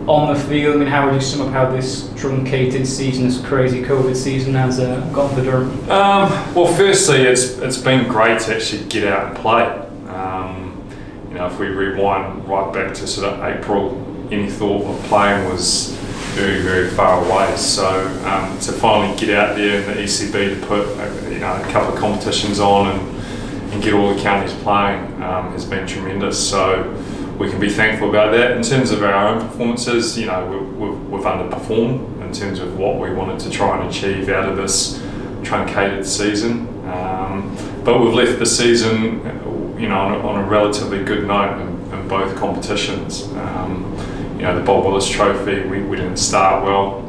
on the field? I mean, how would you sum up how this truncated season, this crazy COVID season, has gone for Durham? Well, firstly, it's been great to actually get out and play. If we rewind right back to sort of April, any thought of playing was very, very far away. So to finally get out there in the ECB to put a couple of competitions on and get all the counties playing has been tremendous. So we can be thankful about that. In terms of our own performances, we've underperformed in terms of what we wanted to try and achieve out of this truncated season. But we've left the season, on a relatively good note in both competitions. The Bob Willis Trophy, we didn't start well.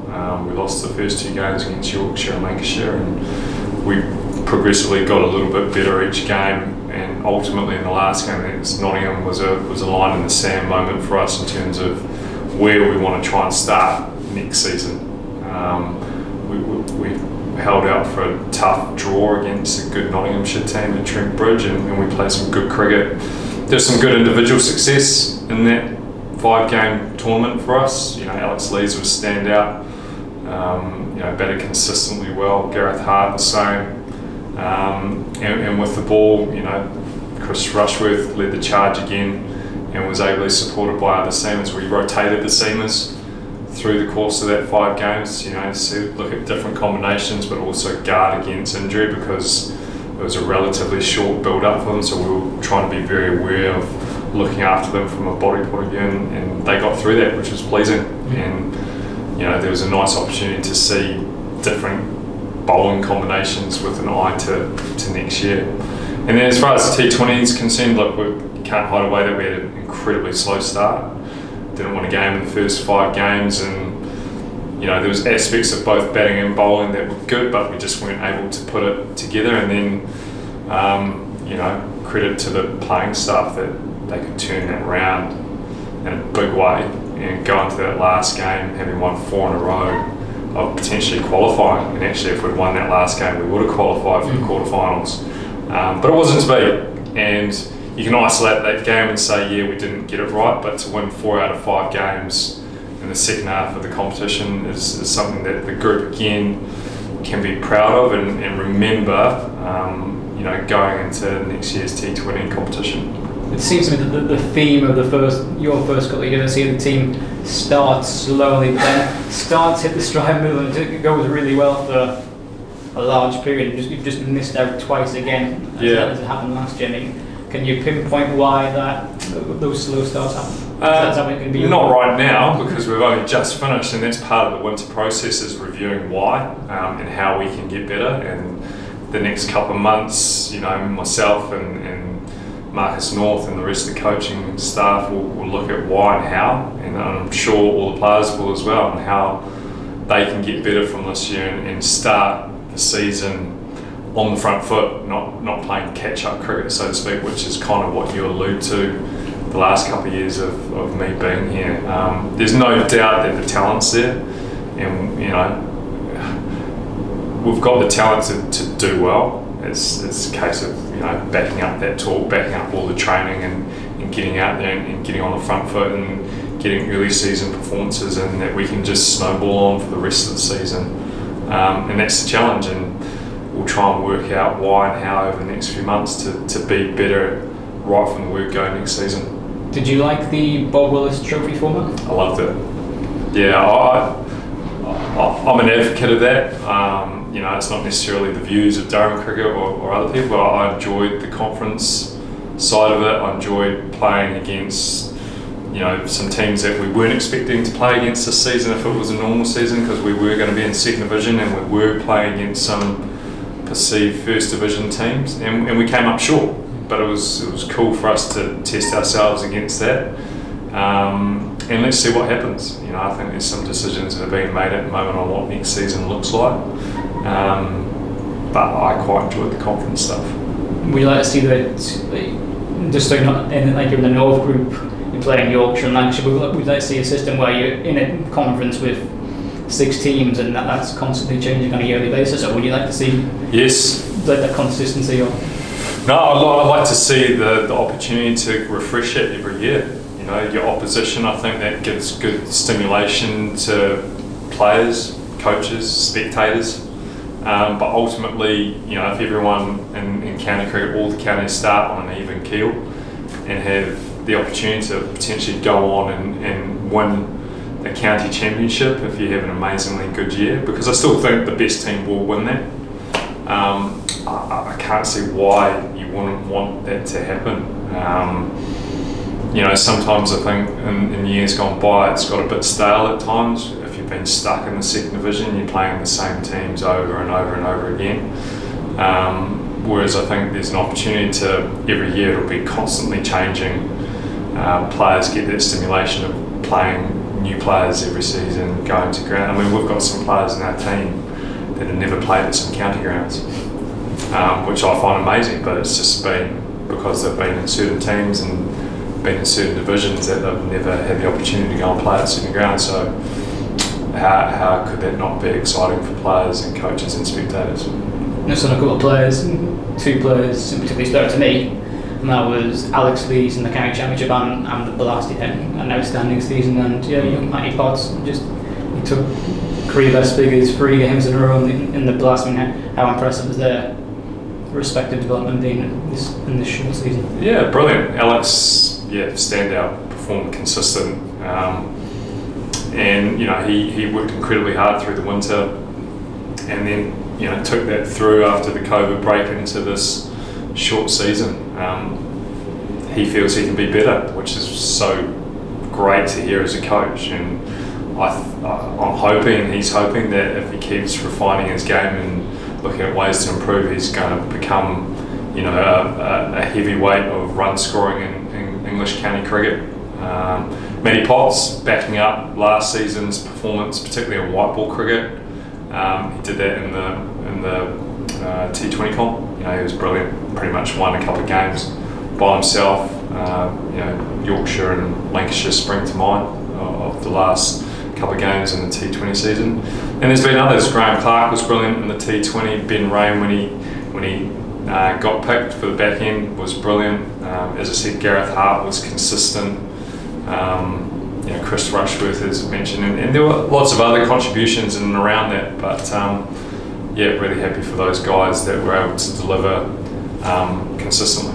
We lost the first two games against Yorkshire and Lancashire, and we progressively got a little bit better each game. And ultimately, in the last game against Nottingham, was a line in the sand moment for us in terms of where we want to try and start next season. We held out for a tough draw against a good Nottinghamshire team at Trent Bridge, and we played some good cricket. There's some good individual success in that 5-game tournament for us. Alex Lees was standout. Batted consistently well. Gareth Hart the same. And with the ball, Chris Rushworth led the charge again and was ably supported by other seamers. We rotated the seamers through the course of that 5 games, to look at different combinations, but also guard against injury, because it was a relatively short build-up for them. So we were trying to be very aware of looking after them from a body point of view, and they got through that, which was pleasing. And there was a nice opportunity to see different bowling combinations with an eye to next year. And then as far as the T20 is concerned, you can't hide away that we had an incredibly slow start. Didn't win a game in the first 5 games, and there was aspects of both batting and bowling that were good, but we just weren't able to put it together. And then credit to the playing staff that they could turn that around in a big way and go into that last game having won 4 in a row of potentially qualifying. And actually, if we'd won that last game, we would have qualified for the quarterfinals. But it wasn't to be. And you can isolate that game and say, yeah, we didn't get it right, but to win 4 out of 5 games in the second half of the competition is something that the group again can be proud of and remember, going into next year's T20 competition. It seems to me that the theme of your first couple of years, see the team starts slowly, but then starts hit the stride move, and it goes really well for a large period. You've just missed out twice again, as it happened last year. I mean, can you pinpoint why those slow starts happen? Not right now, because we've only just finished, and that's part of the winter process, is reviewing why and how we can get better. And the next couple of months, myself and Marcus North and the rest of the coaching staff will look at why and how, and I'm sure all the players will as well, and how they can get better from this year and start the season on the front foot, not playing catch-up cricket, so to speak, which is kind of what you allude to the last couple of years of me being here. There's no doubt that the talent's there, and we've got the talent to do well. It's a case of backing up that talk, backing up all the training, and getting out there and getting on the front foot and getting early season performances, and that we can just snowball on for the rest of the season. And that's the challenge, and we'll try and work out why and how over the next few months to be better right from the word go next season. Did you like the Bob Willis Trophy format? I loved it. Yeah, I'm an advocate of that. It's not necessarily the views of Durham Cricket or other people, but I enjoyed the conference side of it. I enjoyed playing against some teams that we weren't expecting to play against this season if it was a normal season, because we were going to be in second division and we were playing against some perceived first division teams, and we came up short, but it was cool for us to test ourselves against that, and let's see what happens. I think there's some decisions that are being made at the moment on what next season looks like, but I quite enjoyed the conference stuff. Would you like to see that, just so you're not in, like you're in the North group, you're playing Yorkshire and Lancashire, would you like to see a system where you're in a conference with 6 teams and that's constantly changing on a yearly basis, or would you like to see that consistency? Or no, I'd like to see the opportunity to refresh it every year. your opposition. I think that gives good stimulation to players, coaches, spectators. But ultimately, if everyone in county cricket, all the counties start on an even keel and have the opportunity to potentially go on and win a county championship if you have an amazingly good year, because I still think the best team will win that. I can't see why you wouldn't want that to happen. Sometimes I think in years gone by it's got a bit stale at times. If you've been stuck in the second division, you're playing the same teams over and over and over again. Whereas I think there's an opportunity to, every year it'll be constantly changing. Players get that stimulation of playing new players every season, going to ground. I mean, we've got some players in our team that have never played at some county grounds, which I find amazing, but it's just been because they've been in certain teams and been in certain divisions that they've never had the opportunity to go and play at certain grounds. So how could that not be exciting for players and coaches and spectators? There's a couple of players, two players in particular stood out to me, and that was Alex Lees in the county championship and the last year, an outstanding season. And young Matty Potts, he took career best figures 3 games in a row in the blast. I mean, how impressive is their respective development been in this short season? Yeah, brilliant. Alex, standout, performed consistent, and he worked incredibly hard through the winter, and then took that through after the COVID break into this short season. He feels he can be better, which is so great to hear as a coach, and he's hoping that if he keeps refining his game and looking at ways to improve, he's going to become a heavyweight of run scoring in English county cricket. Matty Potts backing up last season's performance, particularly in white ball cricket. He did that in the T20 comp. He was brilliant. Pretty much won a couple of games by himself. Yorkshire and Lancashire spring to mind of the last couple of games in the T20 season. And there's been others. Graham Clark was brilliant in the T20. Ben Rain, when he got picked for the back end, was brilliant. As I said, Gareth Hart was consistent. Chris Rushworth, as mentioned, and there were lots of other contributions in and around that. But really happy for those guys that were able to deliver consistently.